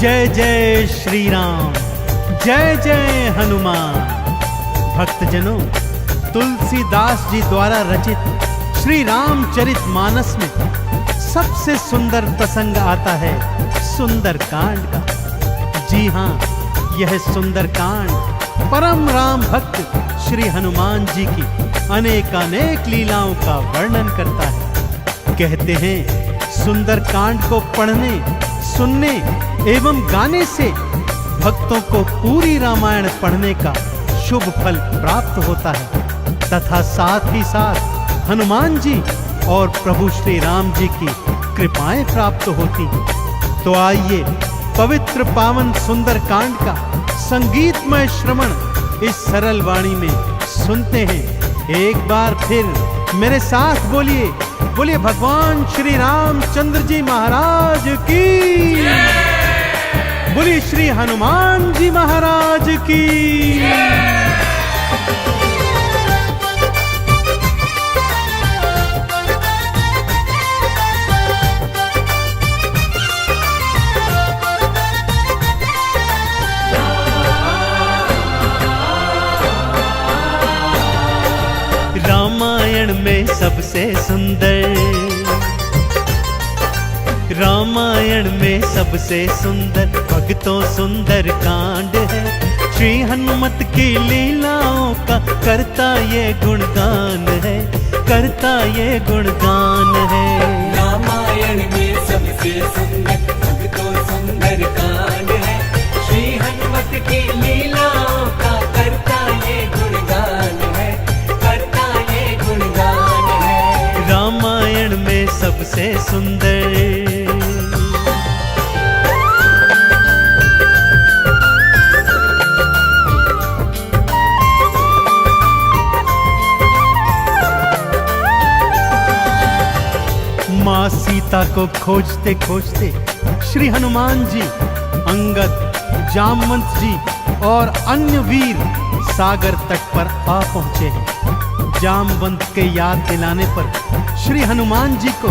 जय जय श्री राम, जय जय हनुमान। भक्तजनों, तुलसीदास जी द्वारा रचित श्री रामचरित मानस में सबसे सुंदर प्रसंग आता है सुंदर कांड का। जी हाँ, यह सुंदर कांड परम राम भक्त श्री हनुमान जी की अनेकानेक लीलाओं का वर्णन करता है। कहते हैं सुंदर कांड को पढ़ने, सुनने एवं गाने से भक्तों को पूरी रामायण पढ़ने का शुभ फल प्राप्त होता है तथा साथ ही साथ हनुमान जी और प्रभु श्री राम जी की कृपाएं प्राप्त होती हैं। तो आइए पवित्र पावन सुंदर कांड का संगीतमय श्रवण इस सरल वाणी में सुनते हैं। एक बार फिर मेरे साथ बोलिए, बोलिए भगवान श्री रामचंद्र जी महाराज की, बोलिए श्री हनुमान जी महाराज की। रामायण में सबसे सुंदर, रामायण में सबसे सुंदर भक्तों सुंदर कांड है। श्री हनुमत की लीलाओं का करता ये गुणगान है, करता ये गुणगान है। रामायण में सबसे सुंदर भक्तों सुंदर कांड है। श्री हनुमत की लीलाओं का करता ये गुणगान है, करता ये गुणगान है। रामायण में सबसे सुंदर। माँ सीता को खोजते खोजते श्री हनुमान जी, अंगद, जामवंत जी और अन्य वीर सागर तट पर आ पहुंचे हैं। जामवंत के याद दिलाने पर श्री हनुमान जी को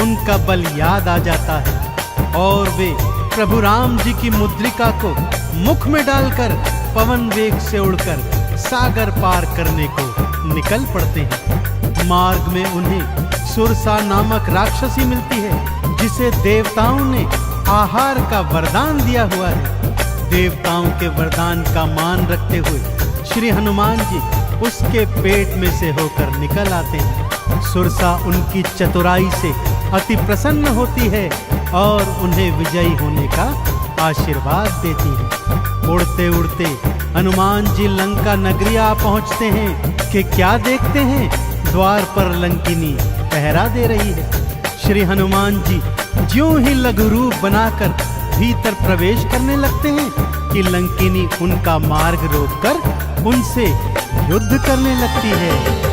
उनका बल याद आ जाता है और वे प्रभु राम जी की मुद्रिका को मुख में डालकर पवन वेग से उड़कर सागर पार करने को निकल पड़ते हैं। मार्ग में उन्हें सुरसा नामक राक्षसी मिलती है जिसे देवताओं ने आहार का वरदान दिया हुआ है। देवताओं के वरदान का मान रखते हुए श्री हनुमान जी उसके पेट में से होकर निकल आते हैं। सुरसा उनकी चतुराई से अति प्रसन्न होती है और उन्हें विजयी होने का आशीर्वाद देती है। उड़ते उड़ते हनुमान जी लंका नगरी आ पहुंचते हैं कि क्या देखते हैं, द्वार पर लंकिनी पहरा दे रही है। श्री हनुमान जी ज्यों ही लघु रूप बनाकर भीतर प्रवेश करने लगते हैं कि लंकिनी उनका मार्ग रोककर उनसे युद्ध करने लगती है।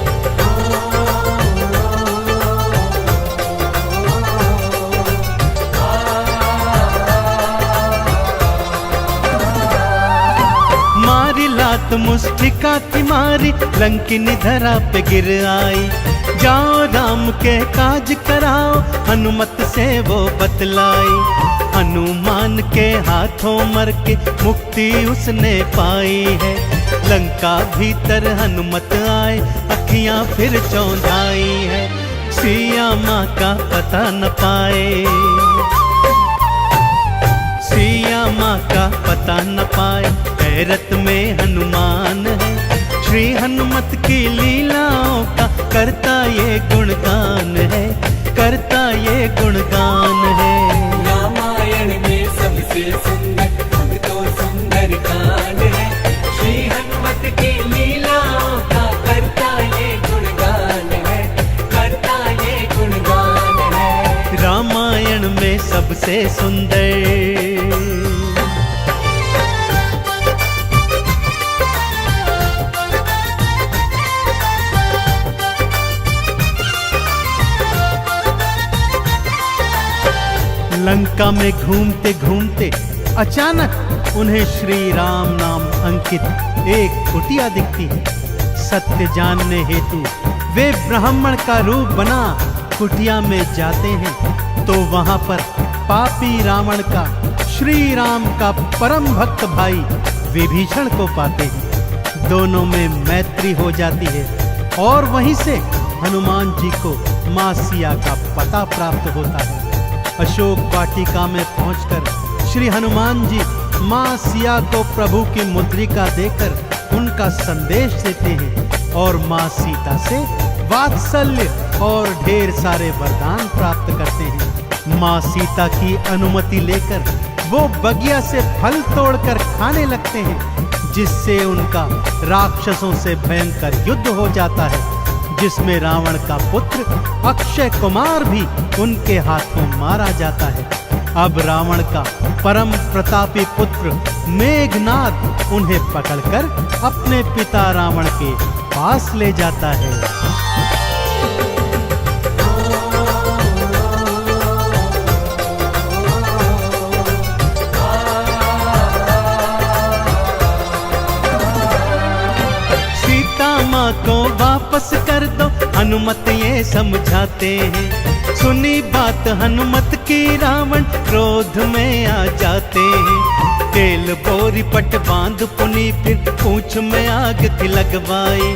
मारी लात मुष्टिका थी मारी, लंकिनी धरा पे गिर आई। जाओ राम के काज कराओ, हनुमत से वो बतलाई। हनुमान के हाथों मर के मुक्ति उसने पाई है। लंका भीतर हनुमत आए, अखियां फिर चौंधाई है। सिया माँ का पता न पाए, सिया माँ का पता न पाए। हैरत में हनुमान है, श्री हनुमत की लीलाओं का करता ये गुणगान है, करता ये गुणगान है। रामायण में सबसे सुंदर भक्तों सुंदर कांड है। श्री हनुमत की लीलाओं का करता ये गुणगान है, करता ये गुणगान है। रामायण में सबसे सुंदर। लंका में घूमते घूमते अचानक उन्हें श्री राम नाम अंकित एक कुटिया दिखती है। सत्य जानने हेतु वे ब्राह्मण का रूप बना कुटिया में जाते हैं तो वहां पर पापी रावण का श्री राम का परम भक्त भाई विभीषण को पाते हैं। दोनों में मैत्री हो जाती है और वहीं से हनुमान जी को मां सिया का पता प्राप्त होता है। अशोक वाटिका में पहुंचकर श्री हनुमान जी मां सिया को प्रभु की मुद्रिका देकर उनका संदेश देते हैं और मां सीता से वात्सल्य और ढेर सारे वरदान प्राप्त करते हैं। मां सीता की अनुमति लेकर वो बगिया से फल तोड़कर खाने लगते हैं, जिससे उनका राक्षसों से भयंकर युद्ध हो जाता है, जिसमें रावण का पुत्र अक्षय कुमार भी उनके हाथों मारा जाता है। अब रावण का परम प्रतापी पुत्र मेघनाद उन्हें पकड़कर अपने पिता रावण के पास ले जाता है। माँ को वापस कर दो, हनुमत ये समझाते हैं। सुनी बात हनुमत की रावण क्रोध में आ जाते हैं। तेल बोरी पट बांध पुनी फिर पूंछ में आग थी लगवाई।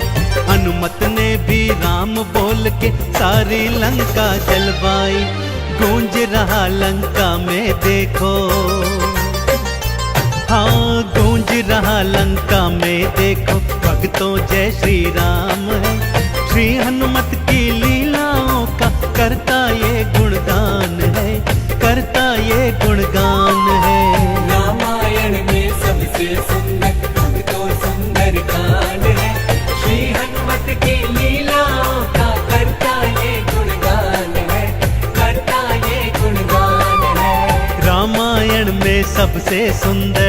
हनुमत ने भी राम बोल के सारी लंका जलवाई। गूंज रहा लंका में देखो, हाँ गूंज रहा लंका में देखो, भक्तों जय श्री राम है। श्री हनुमत की लीलाओं का करता ये गुणगान है, करता ये गुणगान है। रामायण में सबसे सुंदर भक्तों सुंदर कांड है। श्री हनुमत की लीलाओं का करता ये गुणगान है, करता ये गुणगान है। रामायण में सबसे सुंदर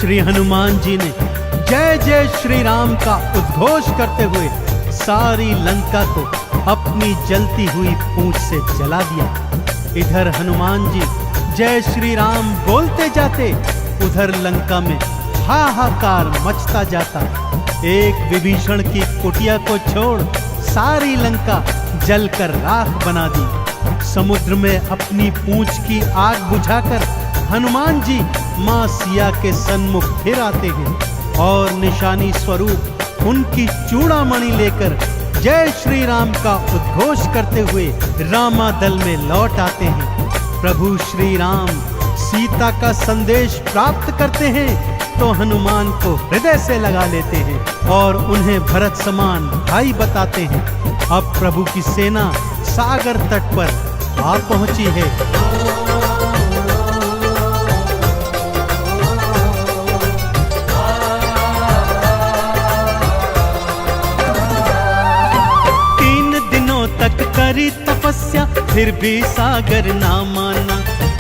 श्री हनुमान जी ने जय जय श्री राम का उद्घोष करते हुए सारी लंका को अपनी जलती हुई पूंछ से जला दिया। इधर हनुमान जी जय श्री राम बोलते जाते, उधर लंका में हाहाकार मचता जाता। एक विभीषण की कुटिया को छोड़ सारी लंका जलकर राख बना दी। समुद्र में अपनी पूंछ की आग बुझाकर हनुमान जी मां सिया के सन्मुख फिर आते हैं और निशानी स्वरूप उनकी चूड़ामणि लेकर जय श्री राम का उद्घोष करते हुए रामादल में लौट आते हैं। प्रभु श्री राम सीता का संदेश प्राप्त करते हैं तो हनुमान को हृदय से लगा लेते हैं और उन्हें भरत समान भाई बताते हैं। अब प्रभु की सेना सागर तट पर आ पहुंची है। तक करी तपस्या फिर भी सागर ना माना।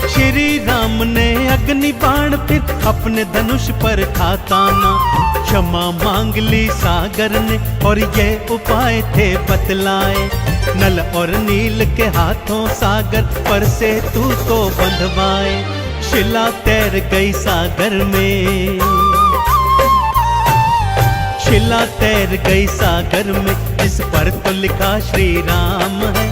श्री राम ने अग्नि बाण फिर अपने धनुष पर था ताना। क्षमा मांग ली सागर ने और ये उपाय थे बतलाए। नल और नील के हाथों सागर पर से तू तो बंधवाए। शिला तैर गई सागर में, शिला तैर गई सागर में, जिस पर तो लिखा श्री राम है।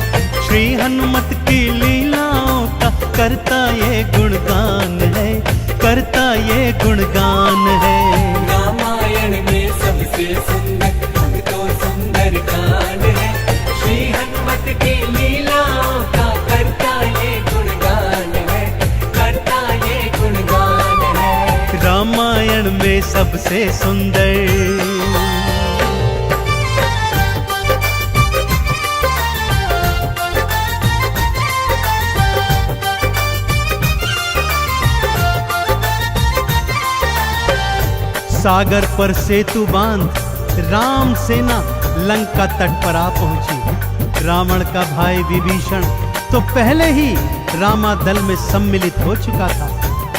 श्री हनुमत की लीलाओं का करता ये गुणगान है, करता ये गुणगान है। रामायण में सबसे सुंदर भक्तों सुंदर कांड है। श्री हनुमत की लीलाओं का करता ये गुणगान है, करता ये गुणगान है। रामायण में सबसे सुंदर सागर पर सेतु बांध राम सेना लंका तट पर आ पहुंची। रावण का भाई विभीषण तो पहले ही रामादल में सम्मिलित हो चुका था।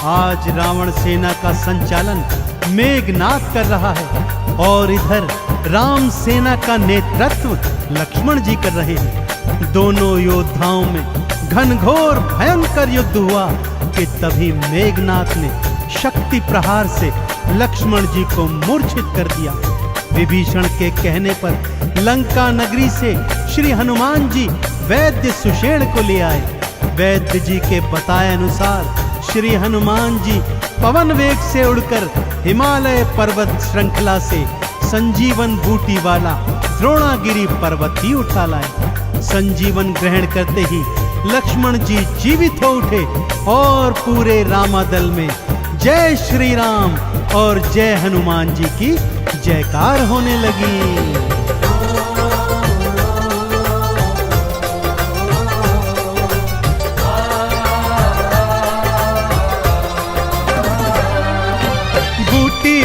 आज रावण सेना का संचालन मेघनाद कर रहा है और इधर राम सेना का नेतृत्व लक्ष्मण जी कर रहे हैं। दोनों योद्धाओं में घनघोर भयंकर युद्ध हुआ कि तभी मेघनाद ने शक्ति प्रहार से लक्ष्मण जी को मूर्छित कर दिया। विभीषण के कहने पर लंका नगरी से श्री हनुमान जी वैद्य सुषेण को ले आए। वैद्य जी के बताए अनुसार श्री हनुमान जी पवन वेग से उड़कर हिमालय पर्वत श्रृंखला से संजीवन बूटी वाला द्रोणागिरी पर्वत ही उठा लाए। संजीवन ग्रहण करते ही लक्ष्मण जी जीवित हो उठे और पूरे रामादल में जय श्री राम और जय हनुमान जी की जयकार होने लगी।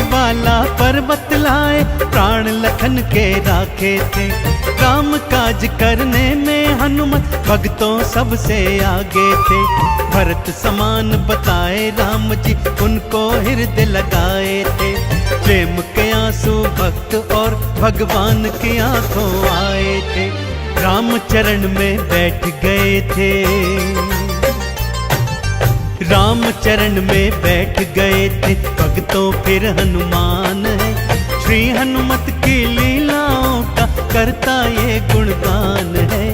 वाला पर्वत लाए प्राण लखन के राखे थे। राम काज करने में हनुमत भक्तों सबसे आगे थे। भरत समान बताए राम जी उनको हृदय लगाए थे। प्रेम के आंसू भक्त और भगवान की आंखों आए थे। राम चरण में बैठ गए थे। राम चरण में बैठ गए थे भक्तों फिर हनुमान है। श्री हनुमत की लीलाओं का करता ये गुणगान है,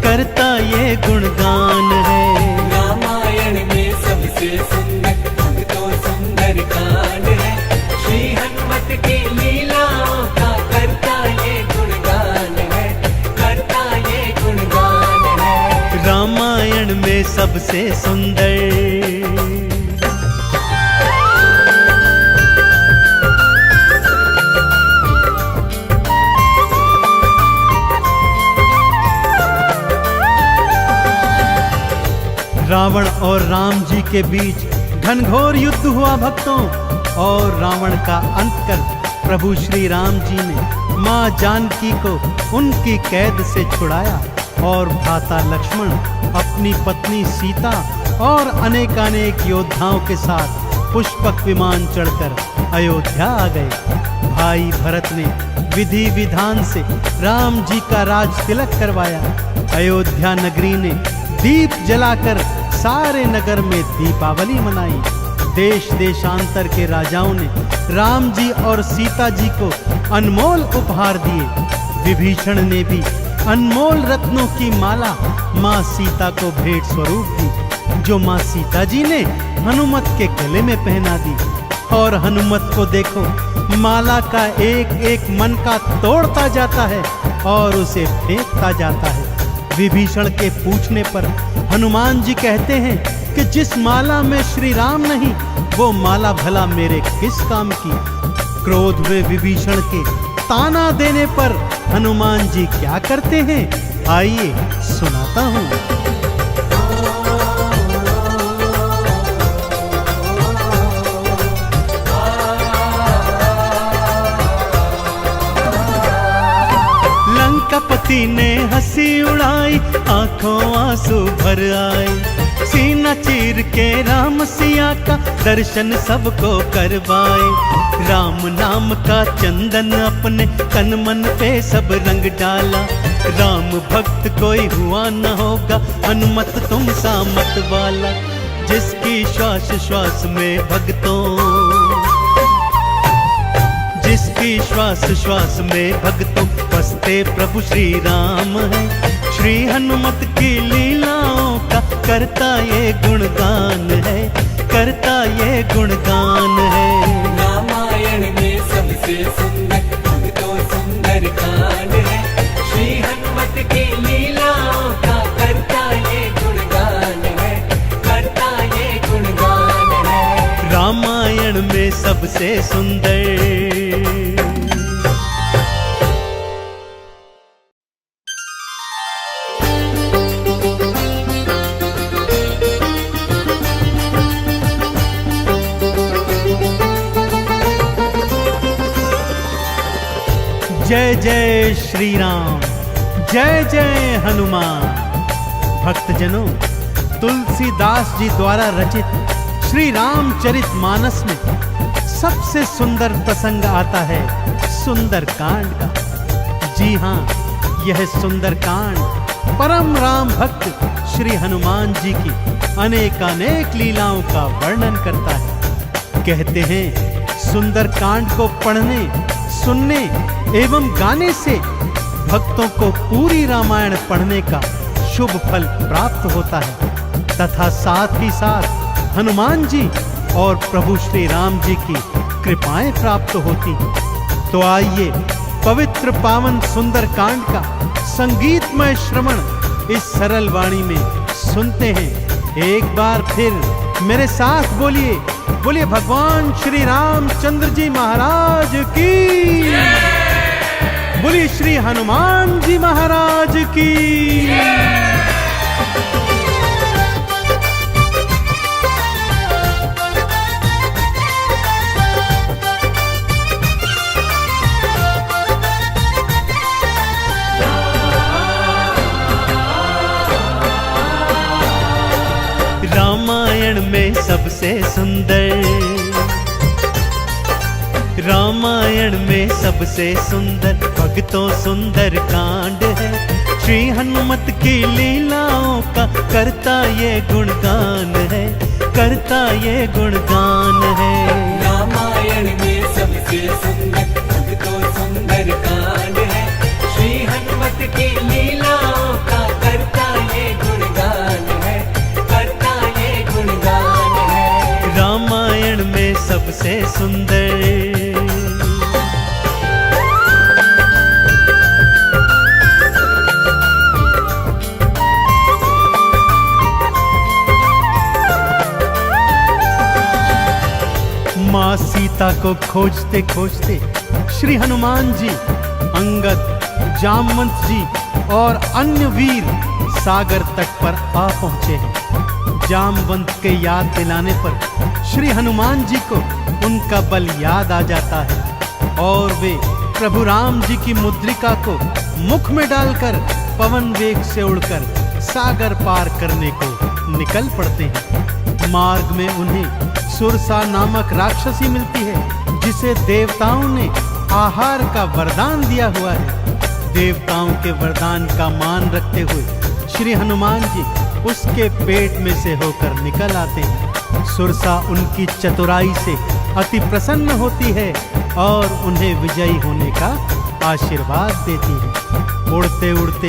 करता ये गुणगान है। रामायण में सबसे सुंदर भक्तों सुंदर कांड है। श्री हनुमत की लीलाओं का करता ये गुणगान है, करता ये गुणगान है। रामायण में सबसे सुंदर रावण और राम जी के बीच घनघोर युद्ध हुआ भक्तों, और रावण का अंत कर प्रभु श्री राम जी ने मां जानकी को उनकी कैद से छुड़ाया और भ्राता लक्ष्मण अपनी पत्नी सीता और अनेकानेक योद्धाओं के साथ पुष्पक विमान चढ़कर अयोध्या आ गए। भाई भरत ने विधि विधान से राम जी का राज तिलक करवाया। अयोध्या नगरी ने दीप जलाकर सारे नगर में दीपावली मनाई। देश देशांतर के राजाओं ने राम जी और सीता जी को अनमोल उपहार दिए। विभीषण ने भी अनमोल रत्नों की माला मां सीता को भेंट स्वरूप दी, जो मां सीता जी ने हनुमत के गले में पहना दी। और हनुमत को देखो, माला का एक एक मन का तोड़ता जाता है और उसे फेंकता जाता है। विभीषण के पूछने पर हनुमान जी कहते हैं कि जिस माला में श्री राम नहीं, वो माला भला मेरे किस काम की। क्रोध में विभीषण के ताना देने पर हनुमान जी क्या करते हैं, आइए सुनाता हूं। लंकापति ने हंसी उड़ाई, आंखों आंसू भर आए। सीना चीर के राम सिया का दर्शन सबको करवाए। राम नाम का चंदन अपने तन मन पे सब रंग डाला। राम भक्त कोई हुआ न होगा, हनुमत तुम सा मत वाला। जिसकी श्वास श्वास में भक्तों, जिसकी श्वास श्वास में भक्तों बसते प्रभु श्री राम है। श्री हनुमत की लीलाओं का करता ये गुणगान है, करता ये गुणगान है। रामायण में सबसे सुंदर भक्तों सुंदर कांड है। श्री हनुमत की लीलाओं का करता ये गुणगान है, करता ये गुणगान है। रामायण में सबसे सुंदर। जय जय श्री राम, जय जय हनुमान। भक्तजनों, तुलसीदास जी द्वारा रचित श्री रामचरित मानस में सबसे सुंदर प्रसंग आता है सुंदर कांड का। जी हाँ, यह सुंदर कांड परम राम भक्त श्री हनुमान जी की अनेकानेक लीलाओं का वर्णन करता है। कहते हैं सुंदरकांड को पढ़ने, सुनने एवं गाने से भक्तों को पूरी रामायण पढ़ने का शुभ फल प्राप्त होता है तथा साथ ही साथ हनुमान जी और प्रभु श्री राम जी की कृपाएं प्राप्त होती। तो आइए पवित्र पावन सुंदरकांड का संगीतमय श्रवण इस सरल वाणी में सुनते हैं। एक बार फिर मेरे साथ बोलिए, बोलिए भगवान श्री रामचंद्र जी महाराज की, बोलिए श्री हनुमान जी महाराज की। रामायण में सबसे सुंदर, रामायण में सबसे सुंदर भक्तों सुंदर कांड है। श्री हनुमत की लीलाओं का करता ये गुणगान है, करता ये गुणगान है। रामायण में सबसे सुंदर भक्तों सुंदर कांड है। श्री हनुमत की लीलाओं का करता ये गुणगान है, करता ये गुणगान है। रामायण में सबसे सुंदर। माँ सीता को खोजते खोजते श्री हनुमान जी, अंगद, जामवंत जी और अन्य वीर सागर तट पर आ पहुंचे हैं। जामवंत के याद दिलाने पर श्री हनुमान जी को उनका बल याद आ जाता है और वे प्रभु राम जी की मुद्रिका को मुख में डालकर पवन वेग से उड़कर सागर पार करने को निकल पड़ते हैं। मार्ग में उन्हें सुरसा नामक राक्षसी मिलती है जिसे देवताओं ने आहार का वरदान दिया हुआ है। देवताओं के वरदान का मान रखते हुए श्री हनुमान जी उसके पेट में से होकर निकल आते हैं। सुरसा उनकी चतुराई से अति प्रसन्न होती है और उन्हें विजयी होने का आशीर्वाद देती है। उड़ते उड़ते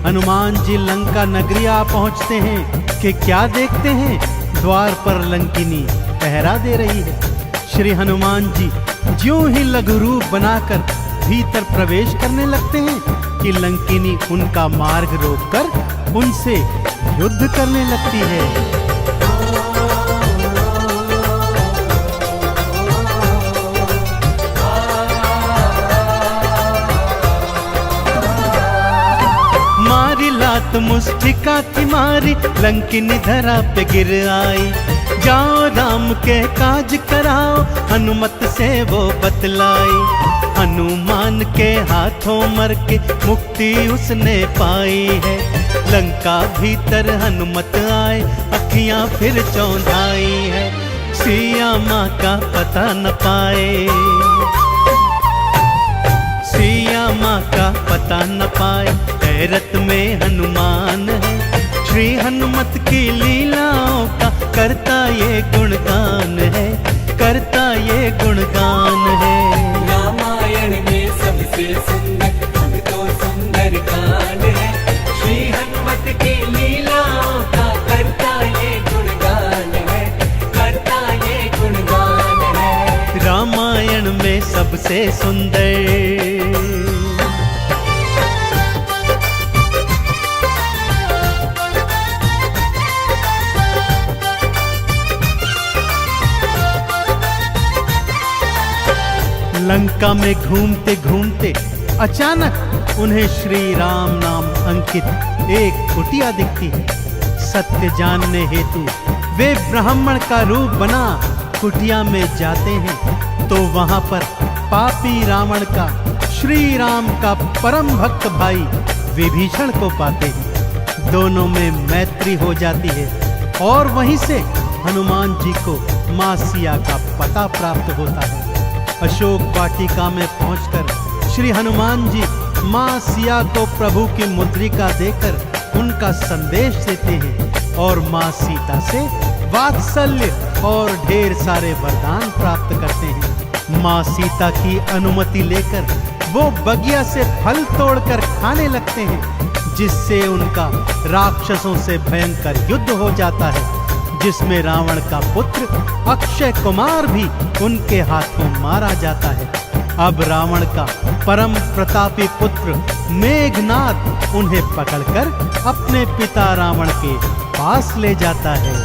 हनुमान जी लंका नगरी आ पहुंचते हैं कि क्या देखते हैं, द्वार पर लंकिनी पहरा दे रही है। श्री हनुमान जी ज्यों ही लघु रूप बनाकर भीतर प्रवेश करने लगते हैं कि लंकिनी उनका मार्ग रोककर उनसे युद्ध करने लगती है। मारी लात मुष्टिका की मारी, लंकिनी धरा पे गिर आई। जाओ राम के काज कराओ, हनुमत से वो बतलाई। हनुमान के हाथों मर के मुक्ति उसने पाई है। लंका भीतर हनुमत आए, अखियां फिर चौंधाई है। सिया माँ का पता न पाए, सिया माँ का पता न पाए। हैरत में हनुमान है, श्री हनुमत की लीलाओं का करता ये गुणगान है, करता ये गुणगान है। रामायण में सबसे सुंदर भक्तों सुंदर कांड है। श्री हनुमत की लीलाओं का करता ये गुणगान है, करता ये गुणगान है। रामायण में सबसे सुंदर। लंका में घूमते घूमते अचानक उन्हें श्री राम नाम अंकित एक कुटिया दिखती है। सत्य जानने हेतु वे ब्राह्मण का रूप बना कुटिया में जाते हैं तो वहां पर पापी रावण का श्री राम का परम भक्त भाई विभीषण को पाते हैं। दोनों में मैत्री हो जाती है और वहीं से हनुमान जी को मां सिया का पता प्राप्त होता है। अशोक वाटिका में पहुंचकर श्री हनुमान जी मां सिया को प्रभु की मुद्रिका देकर उनका संदेश देते हैं और मां सीता से वात्सल्य और ढेर सारे वरदान प्राप्त करते हैं। माँ सीता की अनुमति लेकर वो बगिया से फल तोड़कर खाने लगते हैं, जिससे उनका राक्षसों से भयंकर युद्ध हो जाता है, जिसमें रावण का पुत्र अक्षय कुमार भी उनके हाथों मारा जाता है। अब रावण का परम प्रतापी पुत्र मेघनाद उन्हें पकड़कर अपने पिता रावण के पास ले जाता है।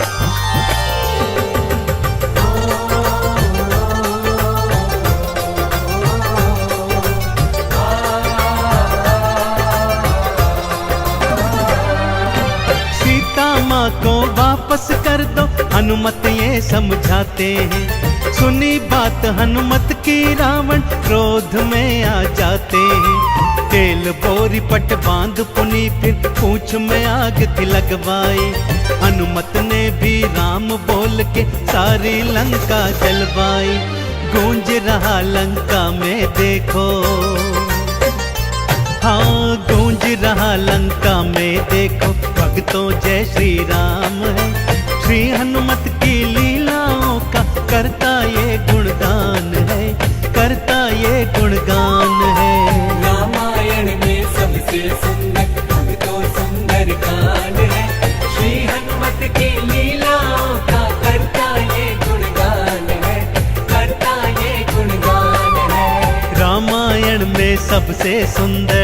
माँ को वापस कर दो, हनुमत ये समझाते हैं। सुनी बात हनुमत की रावण क्रोध में आ जाते हैं। तेल बोरी पट बांध पुनी फिर पूंछ में आग थी लगवाई। हनुमत ने भी राम बोल के सारी लंका जलवाई। गूंज रहा लंका में देखो, हाँ गूंज रहा लंका में देखो, भक्तों जय श्री राम है। श्री हनुमत की लीलाओं का करता ये गुणगान है, करता ये गुणगान है। रामायण में सबसे सुंदर भक्तों सुंदर कांड है। श्री हनुमत की लीलाओं का करता ये गुणगान है, करता ये गुणगान है। रामायण में सबसे सुंदर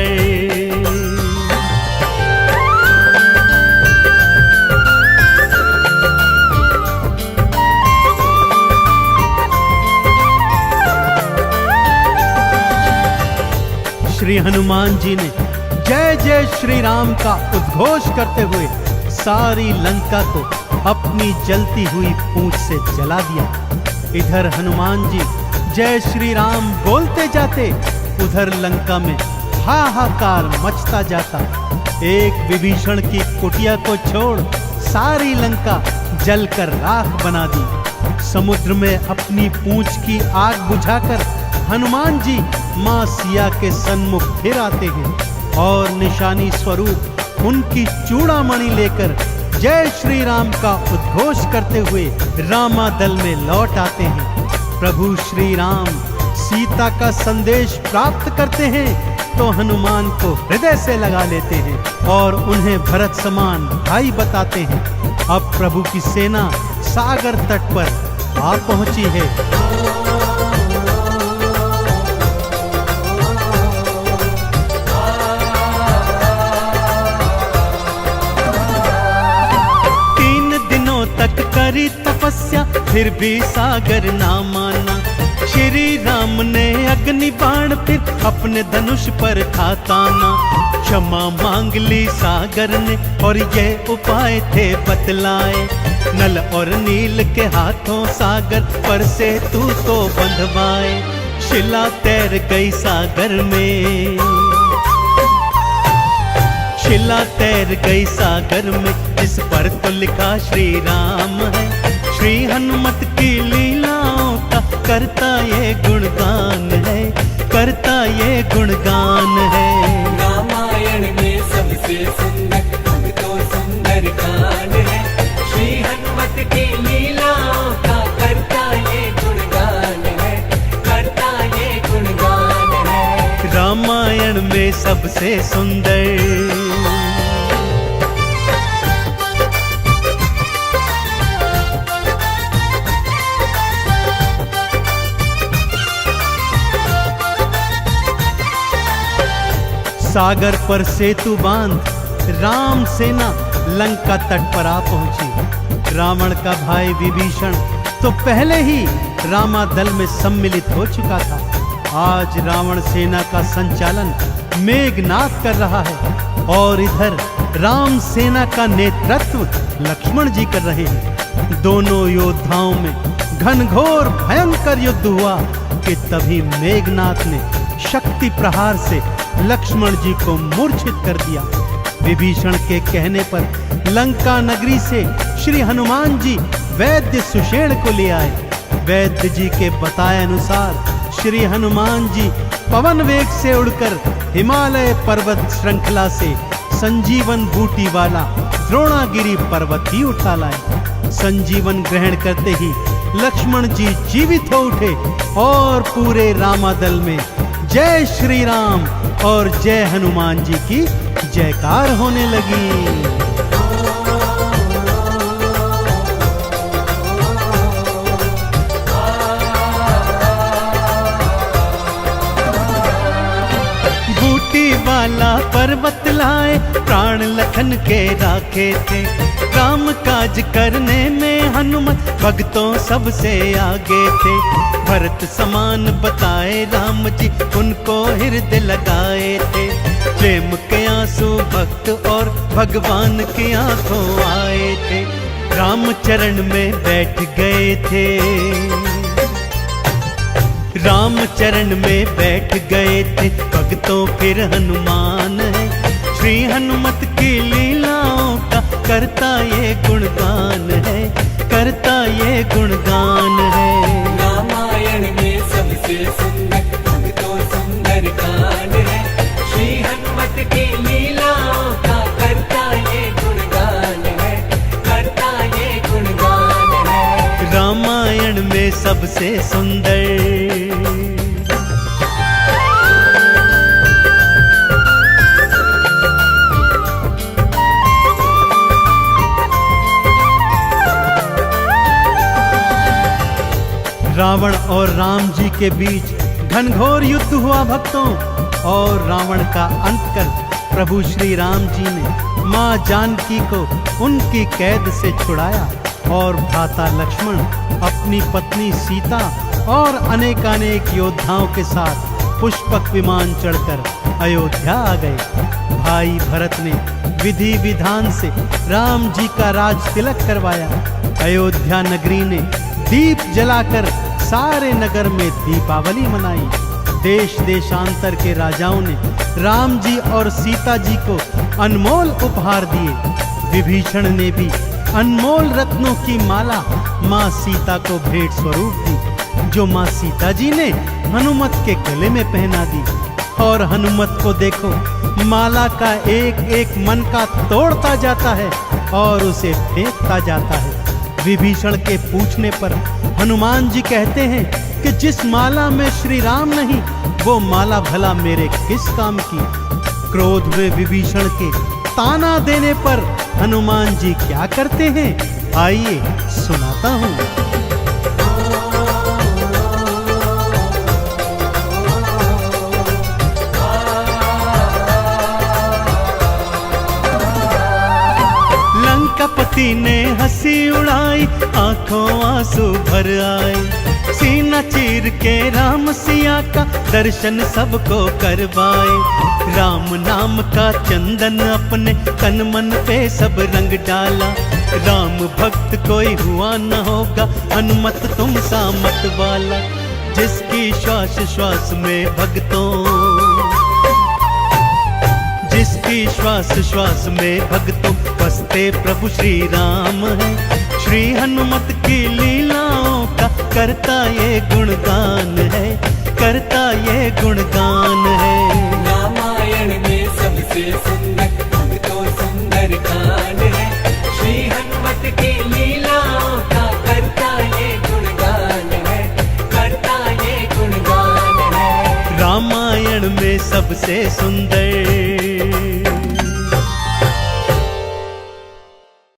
श्री हनुमान जी ने जय जय श्री राम का उद्घोष करते हुए सारी लंका को अपनी जलती हुई पूंछ से जला दिया। इधर हनुमान जी जय श्री राम बोलते जाते, उधर लंका में हाहाकार मचता जाता। एक विभीषण की कुटिया को छोड़ सारी लंका जलकर राख बना दी। समुद्र में अपनी पूंछ की आग बुझाकर हनुमान जी मां सिया के सन्मुख फिर आते हैं और निशानी स्वरूप उनकी चूड़ामणि लेकर जय श्री राम का उद्घोष करते हुए रामादल में लौट आते हैं। प्रभु श्री राम सीता का संदेश प्राप्त करते हैं तो हनुमान को हृदय से लगा लेते हैं और उन्हें भरत समान भाई बताते हैं। अब प्रभु की सेना सागर तट पर आ पहुंची है। तक करी तपस्या फिर भी सागर ना माना। श्री राम ने अग्नि बाण फिर अपने धनुष पर था ताना। क्षमा मांग ली सागर ने और ये उपाय थे बतलाए। नल और नील के हाथों सागर पर से तू तो बंधवाए। शिला तैर गई सागर में, शिला तैर गई सागर में, इस पर तो लिखा श्री राम है। श्री हनुमत की लीलाओं का करता ये गुणगान है, करता ये गुणगान है। रामायण में सबसे सुंदर भक्तों सुंदर कांड है। श्री हनुमत की लीलाओं का करता ये गुणगान है, करता ये गुणगान है। रामायण में सबसे सुंदर सागर पर सेतु बांध राम सेना लंका तट पर आ पहुंची। रावण का भाई विभीषण तो पहले ही रामादल में सम्मिलित हो चुका था। आज रावण सेना का संचालन मेघनाद कर रहा है और इधर राम सेना का नेतृत्व लक्ष्मण जी कर रहे हैं। दोनों योद्धाओं में घनघोर भयंकर युद्ध हुआ कि तभी मेघनाद ने शक्ति प्रहार से लक्ष्मण जी को मूर्छित कर दिया। विभीषण के कहने पर लंका नगरी से श्री हनुमान जी वैद्य सुषेण को ले आए। वैद्य जी के बताए अनुसार श्री हनुमान जी पवन वेग से उड़कर हिमालय पर्वत श्रृंखला से संजीवन बूटी वाला द्रोणागिरी पर्वत ही उठा लाए। संजीवन ग्रहण करते ही लक्ष्मण जी जीवित हो उठे और पूरे रामादल में जय श्री राम और जय हनुमान जी की जयकार होने लगी। वाला पर्वत लाए प्राण लखन के राखे थे, काम काज करने में हनुमत भक्तों सबसे आगे थे। भरत समान बताए राम जी उनको हृदय लगाए थे, प्रेम के आंसू भक्त और भगवान की आंखों आए थे। राम चरण में बैठ गए थे, राम चरण में बैठ गए थे भक्तों फिर हनुमान है। श्री हनुमत की लीलाओं का करता ये गुणगान है, करता ये गुणगान है। रामायण में सबसे सुंदर भक्तों सुंदर कांड है, श्री हनुमत की लीलाओं का करता ये गुणगान है, करता ये गुणगान है। रामायण में सबसे सुंदर रावण और राम जी के बीच घनघोर युद्ध हुआ भक्तों, और रावण का अंत कर प्रभु श्री राम जी ने मां जानकी को उनकी कैद से छुड़ाया और भ्राता लक्ष्मण अपनी पत्नी सीता और अनेकानेक योद्धाओं के साथ पुष्पक विमान चढ़कर अयोध्या आ गए। भाई भरत ने विधि विधान से राम जी का राज तिलक करवाया। अयोध्या नगरी ने दीप जलाकर सारे नगर में दीपावली मनाई। देश देशांतर के राजाओं ने राम जी और सीता जी को अनमोल उपहार दिए। विभीषण ने भी अनमोल रत्नों की माला मां सीता को भेंट स्वरूप दी, जो मां सीता जी ने हनुमत के गले में पहना दी। और हनुमत को देखो, माला का एक एक मन का तोड़ता जाता है और उसे फेंकता जाता है। विभीषण के पूछने पर हनुमान जी कहते हैं कि जिस माला में श्री राम नहीं, वो माला भला मेरे किस काम की। क्रोध में विभीषण के ताना देने पर हनुमान जी क्या करते हैं, आइए सुनाता हूं। लंकापति ने हंसी उड़ाई, आंखों आंसू भर आए। सीना चीर के राम सिया का दर्शन सबको करवाए। राम नाम का चंदन अपने तन मन पे सब रंग डाला। राम भक्त कोई हुआ न होगा, हनुमत तुम सा मत वाला। जिसकी श्वास श्वास में भक्तों, जिसकी श्वास श्वास में भक्तों बसते प्रभु श्री राम है। श्री हनुमत की लीलाओं का करता ये गुणगान है, करता ये गुणगान है। रामायण में सबसे सुंदर भक्तों सुंदर कांड है, श्री हनुमत की लीलाओं का करता ये गुणगान है, करता ये गुणगान है। रामायण में सबसे सुंदर